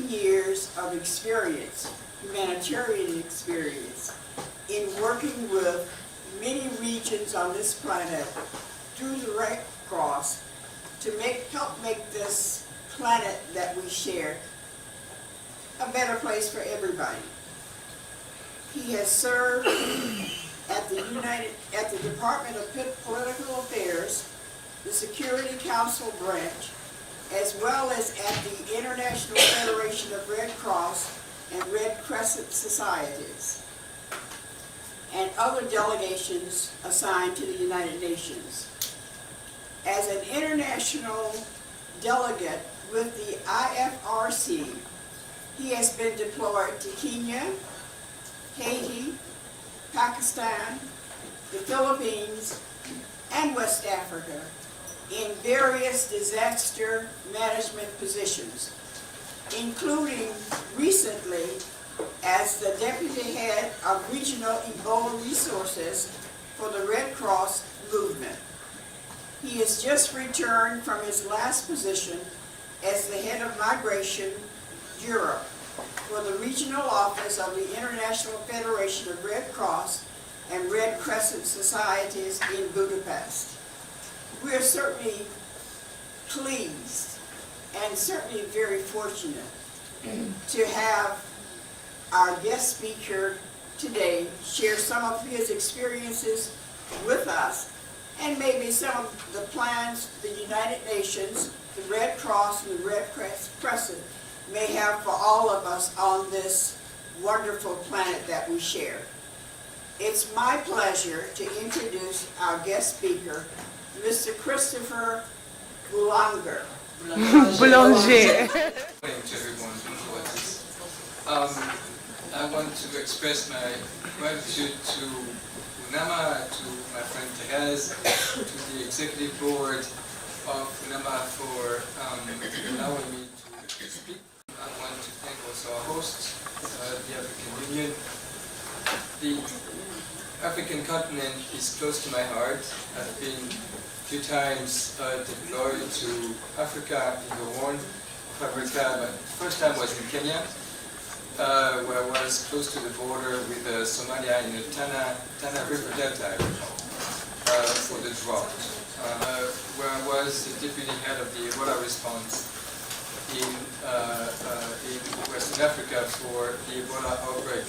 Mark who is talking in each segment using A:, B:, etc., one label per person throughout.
A: Years of experience, humanitarian experience, in working with many regions on this planet through the Red Cross to help make this planet that we share a better place for everybody. He has served at the Department of Political Affairs, the Security Council branch, as well as at the International Federation of Red Cross and Red Crescent Societies, and other delegations assigned to the United Nations. As an international delegate with the IFRC, he has been deployed to Kenya, Haiti, Pakistan, the Philippines, and West Africa in various disaster management positions, including recently as the Deputy Head of Regional Ebola Resources for the Red Cross movement. He has just returned from his last position as the Head of Migration Europe for the Regional Office of the International Federation of Red Cross and Red Crescent Societies in Budapest. We are certainly pleased and certainly very fortunate to have our guest speaker today share some of his experiences with us and maybe some of the plans the United Nations, the Red Cross, and the Red Crescent may have for all of us on this wonderful planet that we share. It's my pleasure to introduce our guest speaker, Mr. Christophe Lobry-Boulanger.
B: Boulanger. To everyone for this. I want to express my gratitude to UNAMA, to my friend Therese, to the executive board of UNAMA for allowing me to speak. I want to thank also our host, the African Union. The African continent is close to my heart. I've been a few times deployed to Africa in the Horn of Africa. But the first time was in Kenya, where I was close to the border with Somalia in the Tana River Delta for the drought, where I was the deputy head of the Ebola response in Western Africa for the Ebola outbreak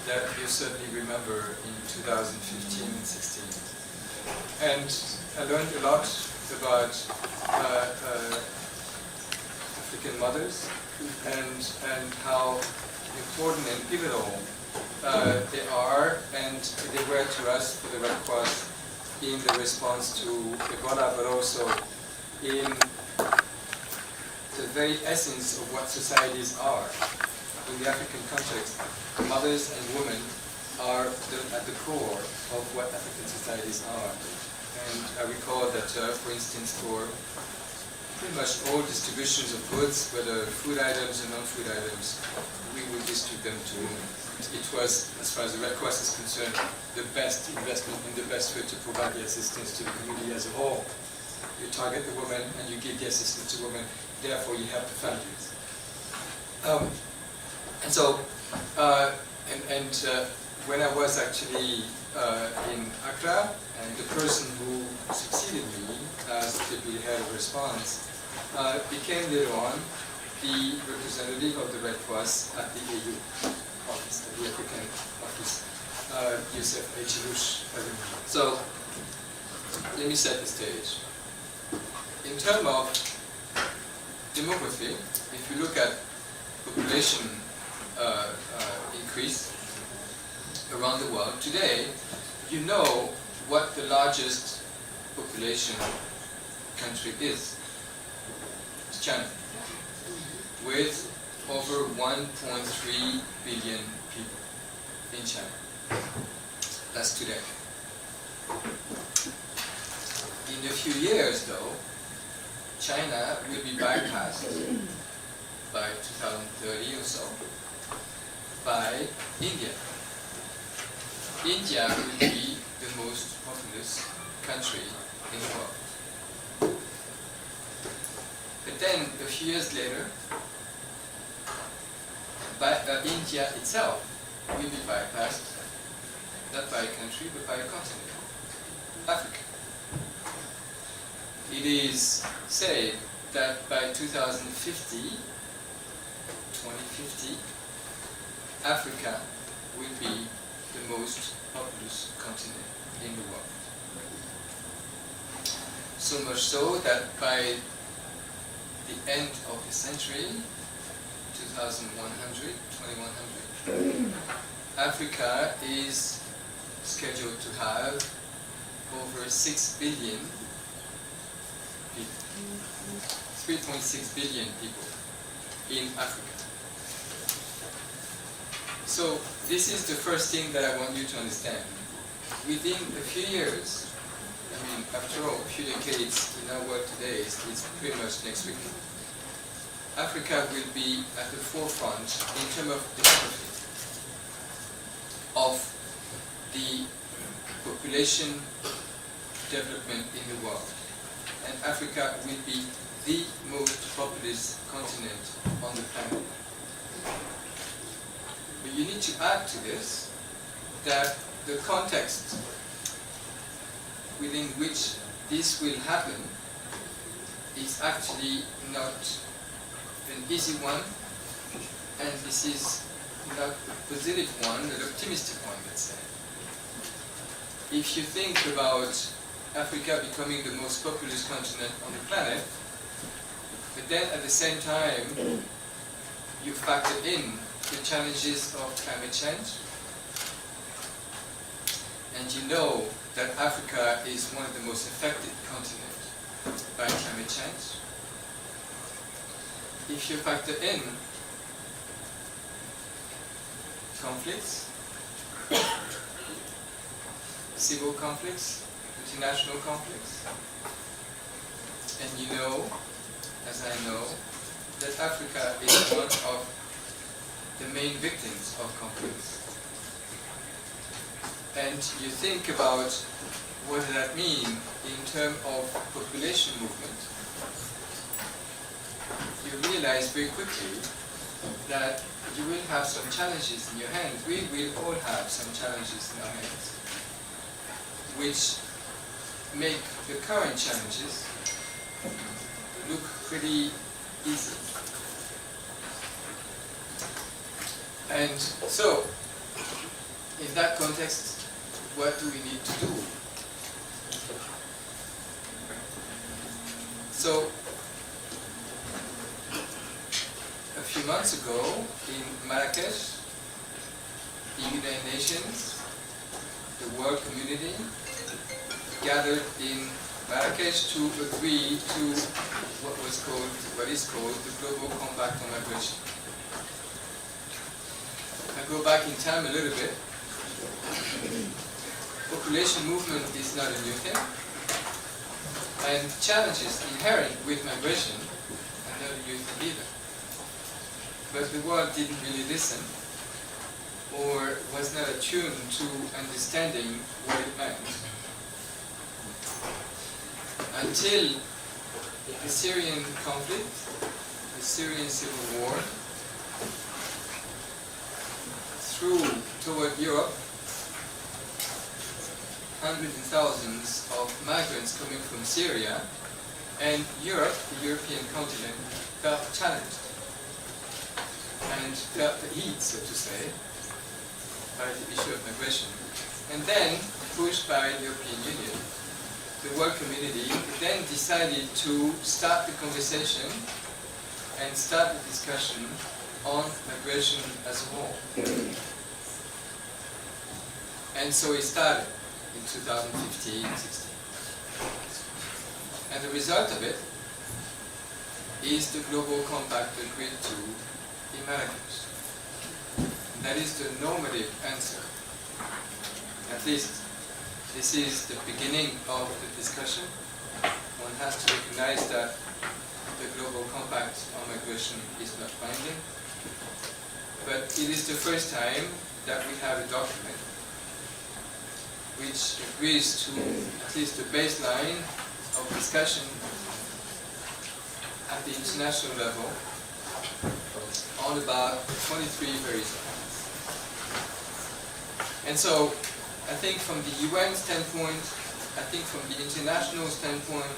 B: that you certainly remember in 2015 and 16. And I learned a lot about African mothers and how important and pivotal they are and they were to us for the Red Cross in the response to Ebola, but also in the very essence of what societies are. In the African context, mothers and women are at the core of what African societies are. And I recall that, for instance, for pretty much all distributions of goods, whether food items or non-food items, we would distribute them to women. It was, as far as the Red Cross is concerned, the best investment and the best way to provide the assistance to the community as a whole. You target the women and you give the assistance to women, therefore you help the families. And so, when I was actually in Accra, and the person who succeeded me as deputy head of response became later on the representative of the Red Cross at the AU office, at the African office, Youssef Echilush. So, let me set the stage. In terms of demography, if you look at population increase around the world. Today, you know what the largest population country is. It's China, with over 1.3 billion people in China. That's today. In a few years, though, China will be bypassed by 2030 or so by India. India will be the most populous country in the world. But then, a few years later, India itself will be bypassed, not by a country, but by a continent, Africa. It is said that by 2050, Africa will be the most populous continent in the world. So much so that by the end of the century, 2100, Africa is scheduled to have over 6 billion people, 3.6 billion people in Africa. So this is the first thing that I want you to understand. Within a few years, I mean, after all, a few decades in our world today, it's pretty much next week, Africa will be at the forefront in terms of demography of the population development in the world. And Africa will be the most populous continent on the planet. But you need to add to this that the context within which this will happen is actually not an easy one, and this is not a positive one, an optimistic one, let's say. If you think about Africa becoming the most populous continent on the planet, but then at the same time you factor in the challenges of climate change, and you know that Africa is one of the most affected continents by climate change. If you factor in conflicts, civil conflicts, international conflicts, and you know, as I know, that Africa is one of the main victims of conflicts. And you think about what does that mean in terms of population movement, you realize very quickly that you will have some challenges in your hands. We will all have some challenges in our hands, which make the current challenges look pretty easy. And so, in that context, what do we need to do? So, a few months ago in Marrakesh, the United Nations, the world community, gathered in Marrakesh to agree to what is called the Global Compact on Migration. I go back in time a little bit. Population movement is not a new thing, and challenges inherent with migration are not a new thing either. But the world didn't really listen, or was not attuned to understanding what it meant. Until the Syrian conflict, the Syrian civil war, threw toward Europe hundreds and thousands of migrants coming from Syria, and Europe, the European continent, felt challenged and felt the heat, so to say, by the issue of migration. And then, pushed by the European Union, the world community then decided to start the conversation and start the discussion on migration as a whole. And so it started in 2015-16. And the result of it is the Global Compact agreed to in Marrakesh. That is the normative answer. At least this is the beginning of the discussion. one has to recognize that the Global Compact on Migration is not binding, but it is the first time that we have a document which agrees to at least the baseline of discussion at the international level on about 23 very topics. And so, I think from the UN standpoint, I think from the international standpoint,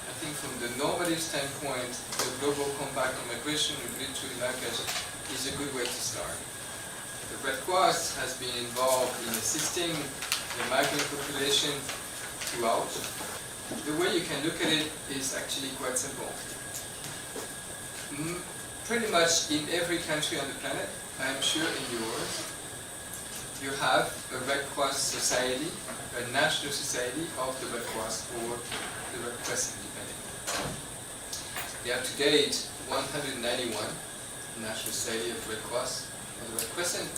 B: I think from the normative standpoint, the Global Compact on Migration and Military Language is a good way to start. The Red Cross has been involved in assisting the migrant population throughout. The way you can look at it is actually quite simple. Pretty much in every country on the planet, I'm sure in yours, you have a Red Cross society, a national society of the Red Cross or the Red Crescent, depending. There are to date 191 national society of Red Cross and the Red Crescent.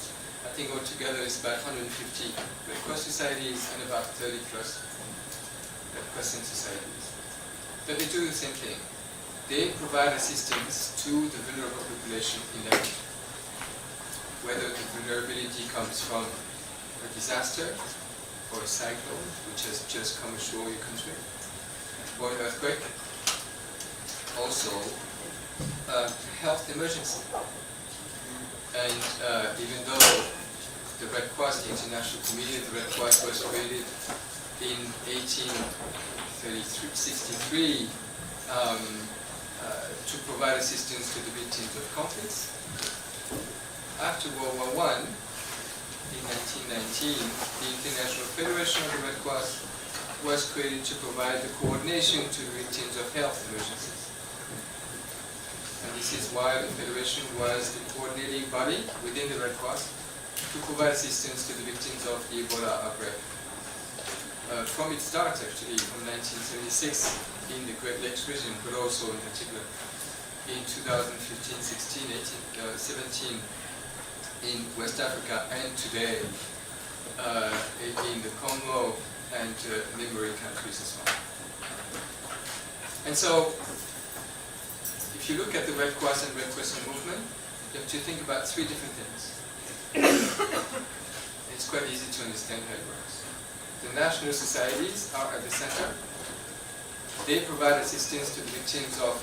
B: I think altogether it's about 150 Red Cross societies and about 30 plus Red Crescent societies. But they do the same thing. They provide assistance to the vulnerable population in their country. Whether the vulnerability comes from a disaster or a cyclone, which has just come ashore your country, or an earthquake, also health emergency. And even though the Red Cross, the international community of the Red Cross was created in 1863 to provide assistance to the victims of conflicts. After World War I, in 1919, the International Federation of the Red Cross was created to provide the coordination to the victims of health emergencies. And this is why the Federation was the coordinating body within the Red Cross to provide assistance to the victims of the Ebola outbreak. From its start, actually, from 1976 in the Great Lakes region, but also in particular in 2015, 16, 18, 17 in West Africa, and today in the Congo and neighboring countries as well. And so, if you look at the Red Cross and Red Crescent movement, you have to think about three different things. It's quite easy to understand how it works. The national societies are at the center. They provide assistance to the victims of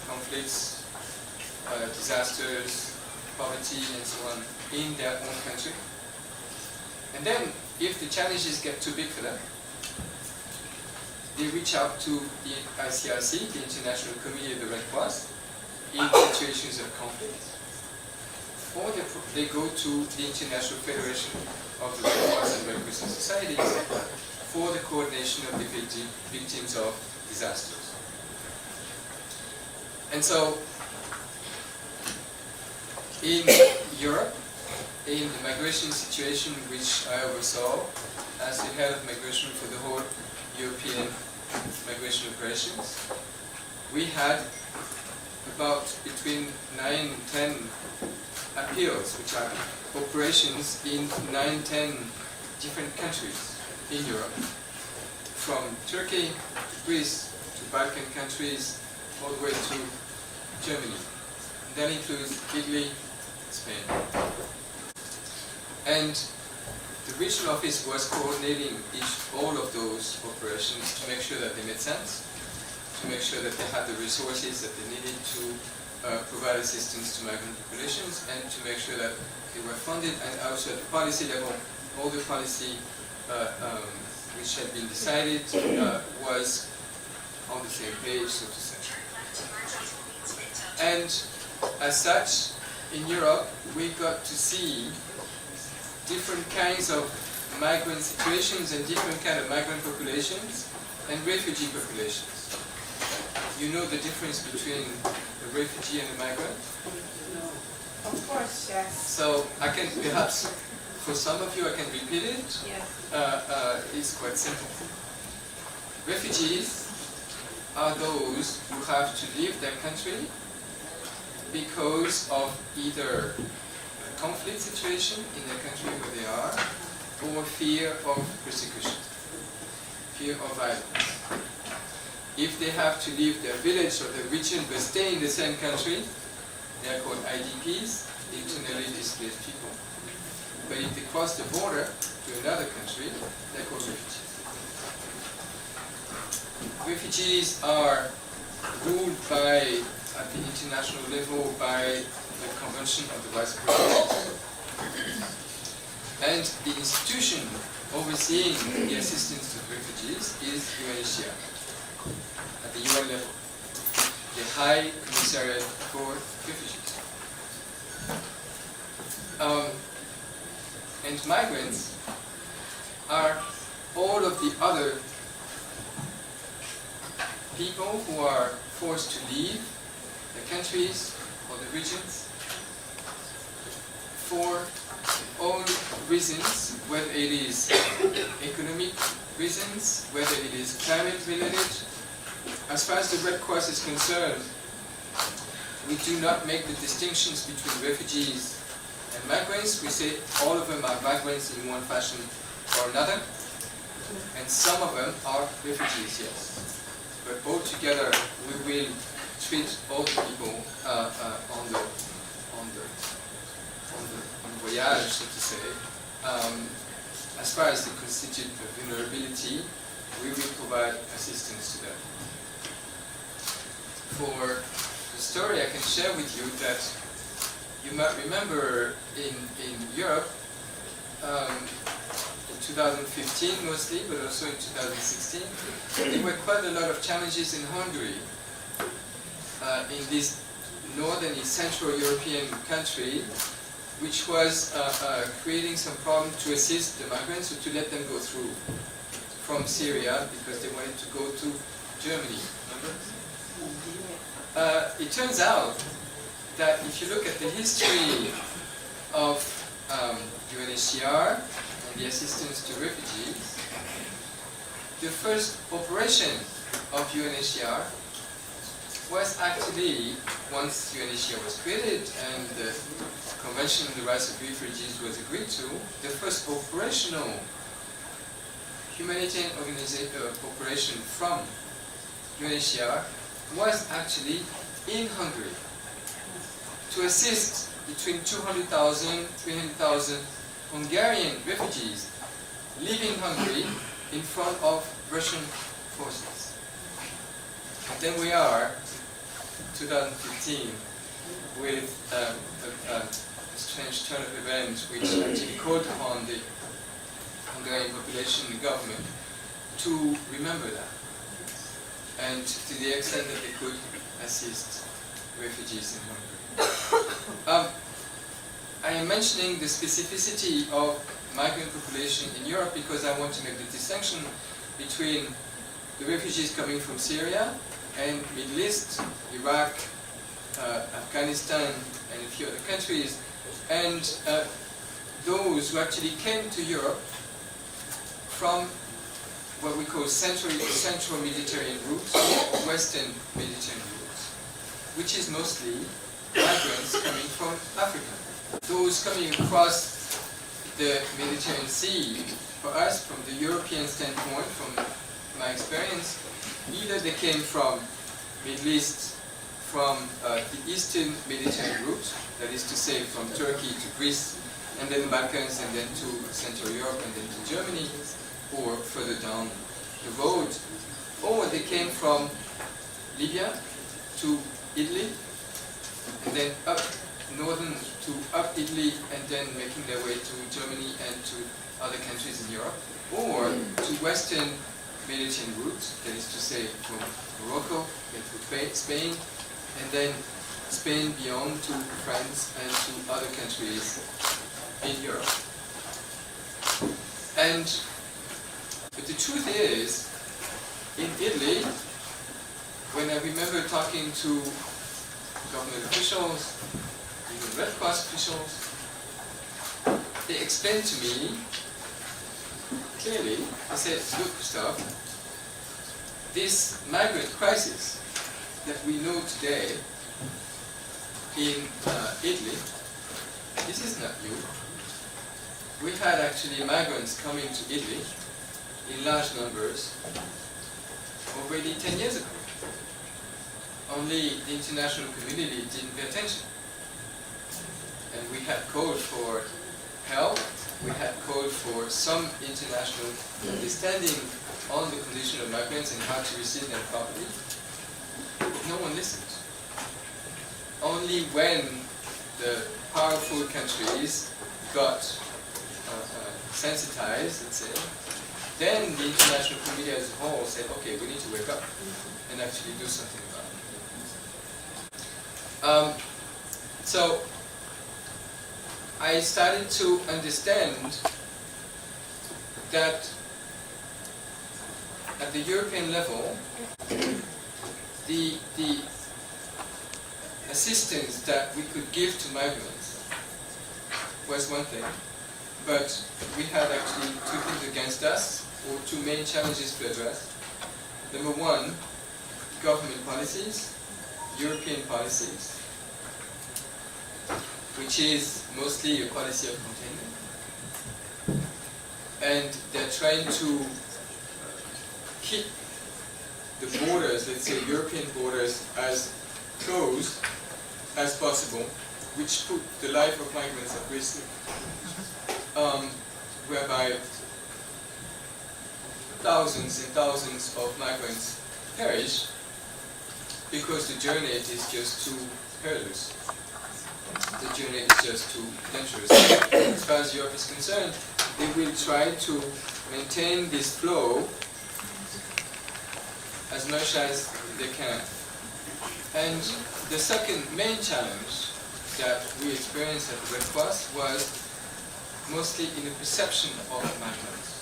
B: conflicts, disasters, poverty, and so on in their own country. And then, if the challenges get too big for them, they reach out to the ICRC, the International Committee of the Red Cross, in situations of conflict. Or they go to the International Federation of the Red Cross and Red Crescent Societies for the coordination of the victims of disasters. And so, in Europe, in the migration situation which I oversaw as the head of migration for the whole European migration operations, we had about between 9 and 10 appeals, which are operations in 9, 10 different countries in Europe, from Turkey to Greece to Balkan countries, all the way to Germany. And that includes Italy, Spain. And the regional office was coordinating all of those operations to make sure that they made sense, to make sure that they had the resources that they needed to provide assistance to migrant populations, and to make sure that they were funded, and also at the policy level, all the policy which had been decided was on the same page, so to say. And as such, in Europe, we got to see different kinds of migrant situations and different kinds of migrant populations and refugee populations. You know the difference between a refugee and a migrant?
A: No. Of course, yes.
B: So I can perhaps, for some of you, I can repeat it.
A: Yes.
B: It's quite simple. Refugees are those who have to leave their country because of either a conflict situation in the country where they are, or fear of persecution, fear of violence. if they have to leave their village or their region but stay in the same country, they are called IDPs, internally displaced people. But if they cross the border to another country, they're called refugees. Refugees are ruled by, at the international level, by the Convention of the Rights of Refugees. And the institution overseeing the assistance to refugees is UNHCR, at the UN level, the High Commissariat for Refugees. And migrants are all of the other people who are forced to leave the countries or the regions for all reasons, whether it is economic reasons, whether it is climate related. As far as the Red Cross is concerned, we do not make the distinctions between refugees and migrants. We say all of them are migrants in one fashion or another, and some of them are refugees, yes. But altogether, we will treat all the people on the voyage, so to say. As far as they constitute a vulnerability, we will provide assistance to them. For the story, I can share with you that you might remember in Europe, in 2015 mostly, but also in 2016, there were quite a lot of challenges in Hungary, in this northern and central European country, which was creating some problem to assist the migrants, or to let them go through from Syria, because they wanted to go to Germany, remember? It turns out that if you look at the history of UNHCR and the assistance to refugees, the first operation of UNHCR was actually, once UNHCR was created and the Convention on the Rights of Refugees was agreed to, the first operational humanitarian operation from UNHCR was actually in Hungary to assist between 200,000, 300,000 Hungarian refugees leaving Hungary in front of Russian forces. And then we are, 2015, with a strange turn of events which actually called upon the Hungarian population and the government to remember that, and to the extent that they could assist refugees in Hungary. I am mentioning the specificity of migrant population in Europe because I want to make the distinction between the refugees coming from Syria and Middle East, Iraq, Afghanistan, and a few other countries, and those who actually came to Europe from what we call central Mediterranean routes, Western Mediterranean routes, which is mostly migrants coming from Africa. Those coming across the Mediterranean Sea, for us, from the European standpoint, from my experience, either they came from Middle East, from the Eastern Mediterranean route, that is to say from Turkey to Greece, and then the Balkans, and then to Central Europe, and then to Germany, or further down the road, or they came from Libya to Italy, and then up northern to up Italy, and then making their way to Germany and to other countries in Europe, or to Western Mediterranean route, that is to say from Morocco, then to Spain, and then Spain beyond to France and to other countries in Europe. But the truth is, in Italy, when I remember talking to government officials, even Red Cross officials, they explained to me clearly, they said, look, Christophe, this migrant crisis that we know today in Italy, this is not new. We had actually migrants coming to Italy in large numbers already 10 years ago. Only the international community didn't pay attention. And we had called for help, we had called for some international understanding on the condition of migrants and how to receive them properly. No one listened. Only when the powerful countries got sensitized, let's say, then the international community as a whole said, okay, we need to wake up and actually do something about it. So I started to understand that at the European level, the assistance that we could give to migrants was one thing, but we had actually two things against us, or two main challenges to address. Number one, government policies, European policies, which is mostly a policy of containment. And they're trying to keep the borders, let's say European borders, as closed as possible, which put the life of migrants at risk, whereby thousands and thousands of migrants perish because the journey is just too perilous. The journey is just too dangerous. As far as Europe is concerned, they will try to maintain this flow as much as they can. And the second main challenge that we experienced at the Red Cross was mostly in the perception of migrants.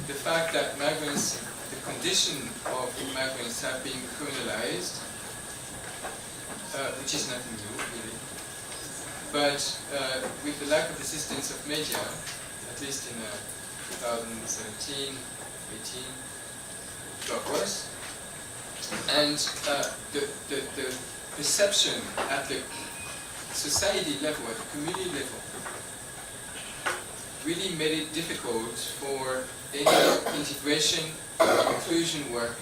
B: The fact that migrants, the condition of migrants have been criminalized, which is nothing new, really. But with the lack of assistance of media, at least in 2017, 18, it got worse. And the perception at the society level, at the community level, really made it difficult for any integration or inclusion work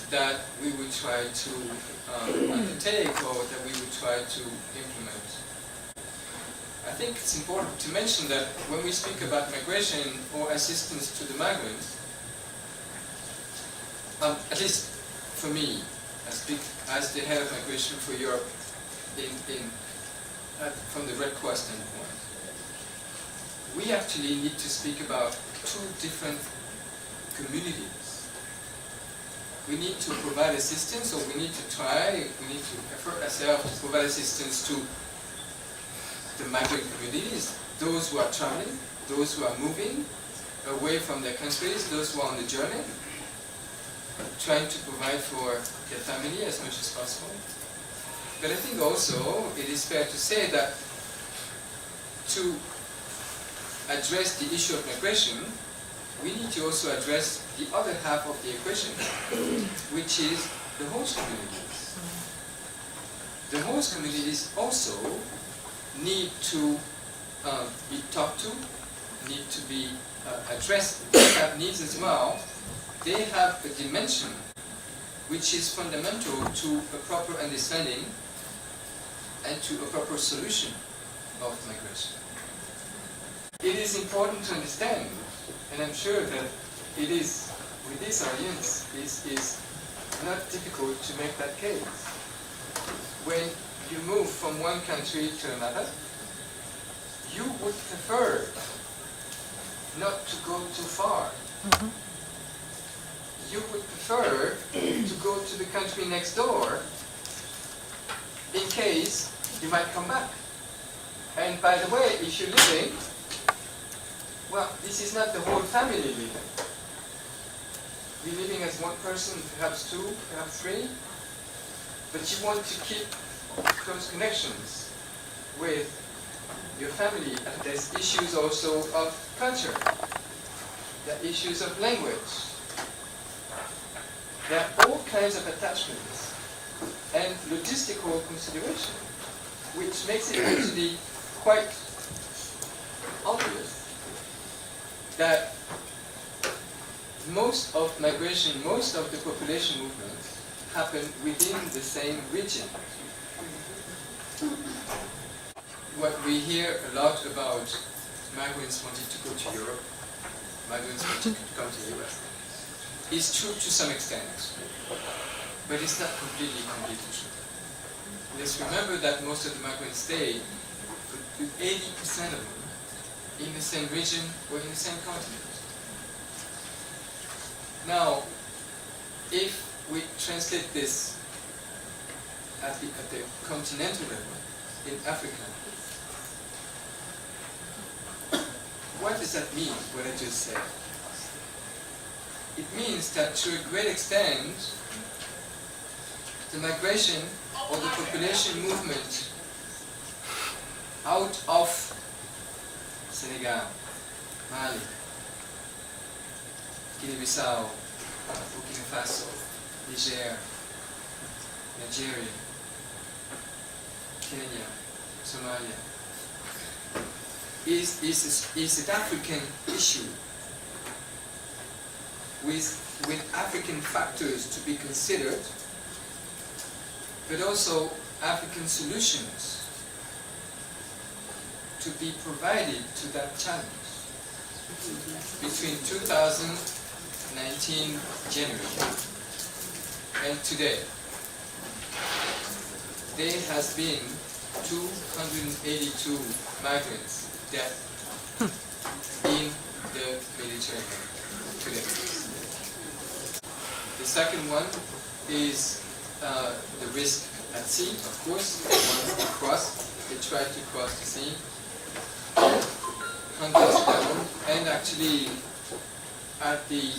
B: that we would try to undertake or that we would try to implement. I think it's important to mention that when we speak about migration or assistance to the migrants, at least for me, I speak as the head of migration for Europe from the Red Cross standpoint. We actually need to speak about two different communities. We need to provide assistance, or we need to effort ourselves to provide assistance to the migrant communities, those who are traveling, those who are moving away from their countries, those who are on the journey, trying to provide for their family as much as possible. But I think also it is fair to say that to address the issue of migration, we need to also address the other half of the equation, which is the host communities. The host communities also need to be talked to, need to be addressed. They have needs as well. They have a dimension which is fundamental to a proper understanding and to a proper solution of migration. It is important to understand, and I'm sure that it is, with this audience, it is not difficult to make that case. When you move from one country to another, you would prefer not to go too far. Mm-hmm. You would prefer to go to the country next door in case you might come back. And by the way, if you're living, well, this is not the whole family living. You're living as one person, perhaps two, perhaps three, but you want to keep close connections with your family. And there's issues also of culture. There are issues of language. There are all kinds of attachments and logistical consideration, which makes it actually quite obvious that most of migration, most of the population movements happen within the same region. What we hear a lot about migrants wanting to go to Europe, migrants wanting to come to the US, is true to some extent, but it's not completely true. Let's remember that most of the migrants stay, 80% of them, in the same region or in the same continent. Now, if we translate this at the continental level, in Africa, what does that mean, what I just said? It means that to a great extent, the migration or the population movement out of Senegal, Mali, Guinea-Bissau, Burkina Faso, Niger, Nigeria, Kenya, Somalia, is an African issue with African factors to be considered, but also African solutions to be provided to that challenge. Between 2019 January and today, there has been 282 migrants dead in the Mediterranean today. The second one is the risk at sea, of course. They tried to cross the sea. Hundreds down, and actually at the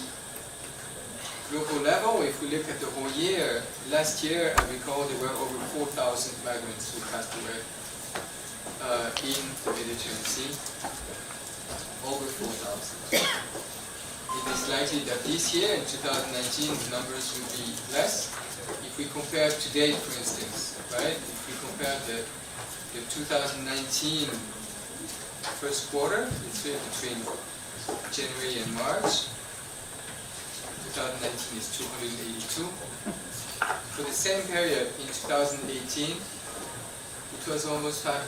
B: global level, if we look at the whole year, last year I recall there were over 4,000 migrants who passed away in the Mediterranean Sea. Over 4,000. It is likely that this year, in 2019, the numbers will be less. If we compare to date, for instance, right? If we compare the 2019 first quarter, it's between January and March. 2019 is 282. For the same period in 2018, it was almost 500.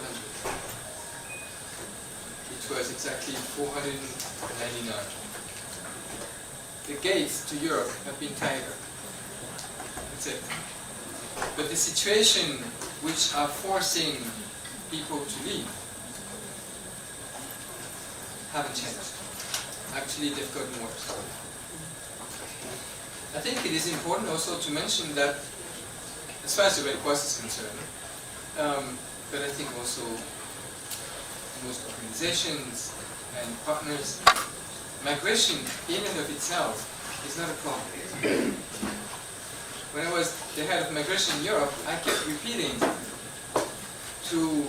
B: It was exactly 499. The gates to Europe have been tighter. That's it. But the situation which are forcing people to leave haven't changed. Actually, they've gotten worse. I think it is important also to mention that, as far as the Red Cross is concerned, but I think also most organizations and partners, migration in and of itself is not a problem. When I was the head of migration in Europe, I kept repeating to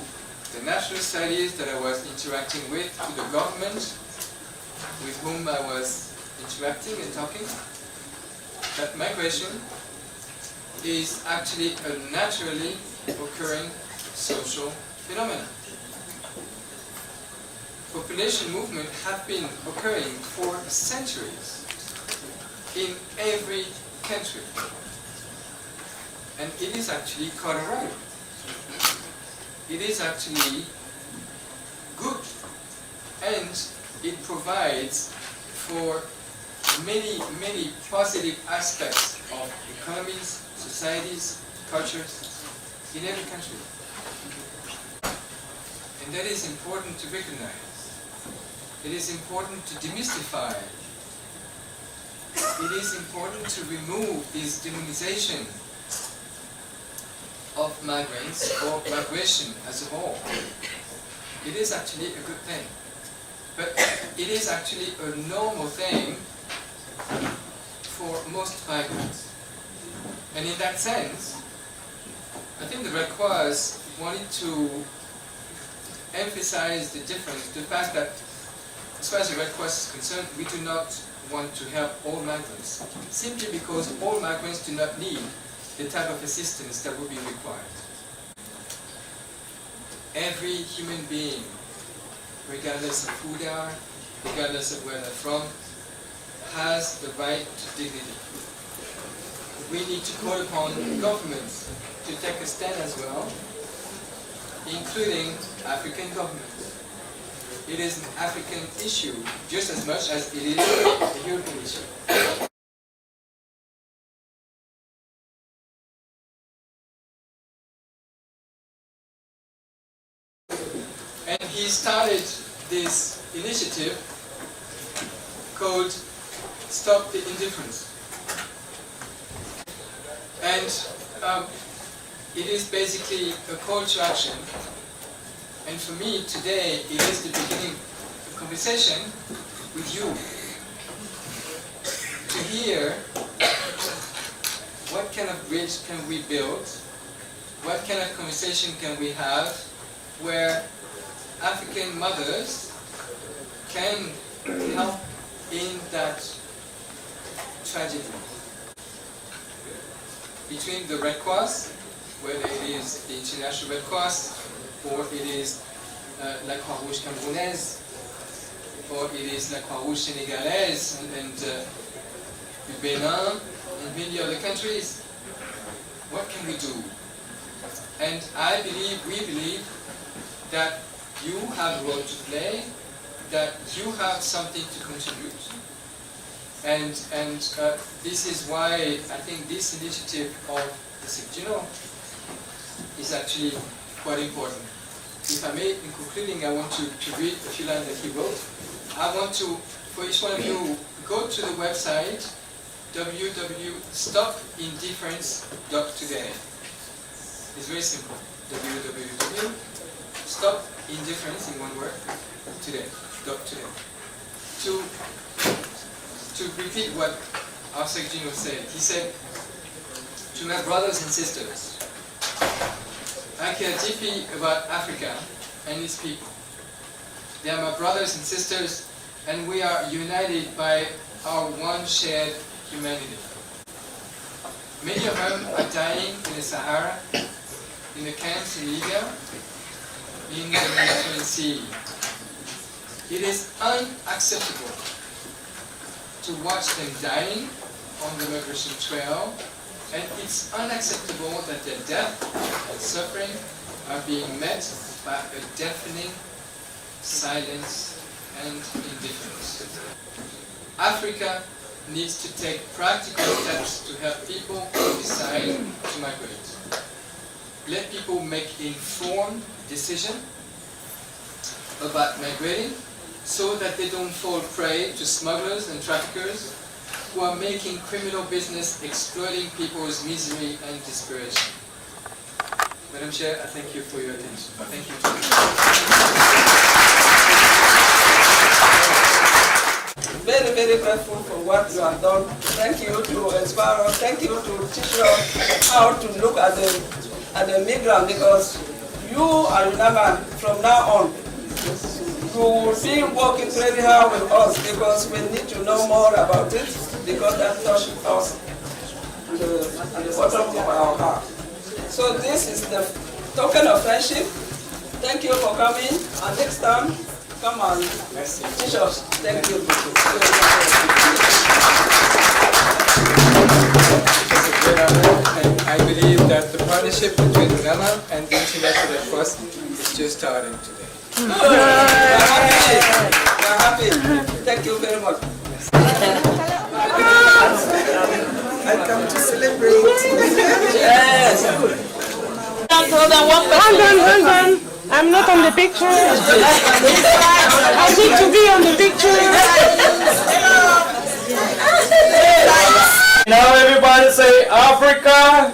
B: the national studies that I was interacting with, to the government with whom I was interacting and talking, that migration is actually a naturally occurring social phenomenon. Population movements have been occurring for centuries in every country. And it is actually quite alright. It is actually good. And it provides for many, many positive aspects of economies, societies, cultures in every country. And that is important to recognize. It is important to demystify. It is important to remove this demonization of migrants or migration as a whole. It is actually a good thing. But it is actually a normal thing for most migrants. And in that sense, I think the Red Cross wanted to emphasize the difference, the fact that as far as the Red Cross is concerned, we do not want to help all migrants, simply because all migrants do not need the type of assistance that would be required. Every human being, regardless of who they are, regardless of where they're from, has the right to dignity. We need to call upon governments to take a stand as well, including African governments. It is an African issue just as much as it is a European issue. And he started this initiative called Stop the Indifference. And it is basically a call to action. And for me, today, it is the beginning of a conversation with you to hear what kind of bridge can we build, what kind of conversation can we have where African mothers can help in that tragedy. Between the Red Cross, whether it is the International Red Cross, or it is La Croix-Rouge Camerounaise, or it is La Croix-Rouge Sénégalaise, and the Benin, and many other countries, what can we do? And I believe, we believe, that you have a role to play, that you have something to contribute. And this is why I think this initiative of the Secretary is actually quite important. If I may, in concluding, I want to read a few lines that he wrote. I want to, for each one of you, go to the website www.stopindifference.today. It's very simple. www.stopindifference, in one word, today. To repeat what our Secretary said, he said, to my brothers and sisters, I care deeply about Africa and its people. They are my brothers and sisters, and we are united by our one shared humanity. Many of them are dying in the Sahara, in the camps in Libya, in the Mediterranean Sea. It is unacceptable to watch them dying on the migration trail, and it's unacceptable that their death and suffering are being met by a deafening silence and indifference. Africa needs to take practical steps to help people who decide to migrate. Let people make informed decisions about migrating so that they don't fall prey to smugglers and traffickers who are making criminal business exploiting people's misery and desperation. Madam Chair, I thank you for your attention. Thank you.
C: Very, very grateful for what you have done. Thank you to inspire us. Thank you to teach us how to look at the migrant, because you are UNAMA from now on. You will be working very hard with us because we need to know more about it, because that touches us at the bottom of our heart. So this is the token of friendship. Thank you for coming, and next time, come on, teach us. Thank you.
B: And I believe that the partnership between UNAMA and the International Red Cross is just starting today.
C: Good. We're happy. Thank you very much.
D: I come to celebrate.
C: Yes.
E: Hold on. I'm not on the picture. I need to be on the picture.
F: Now everybody say Africa.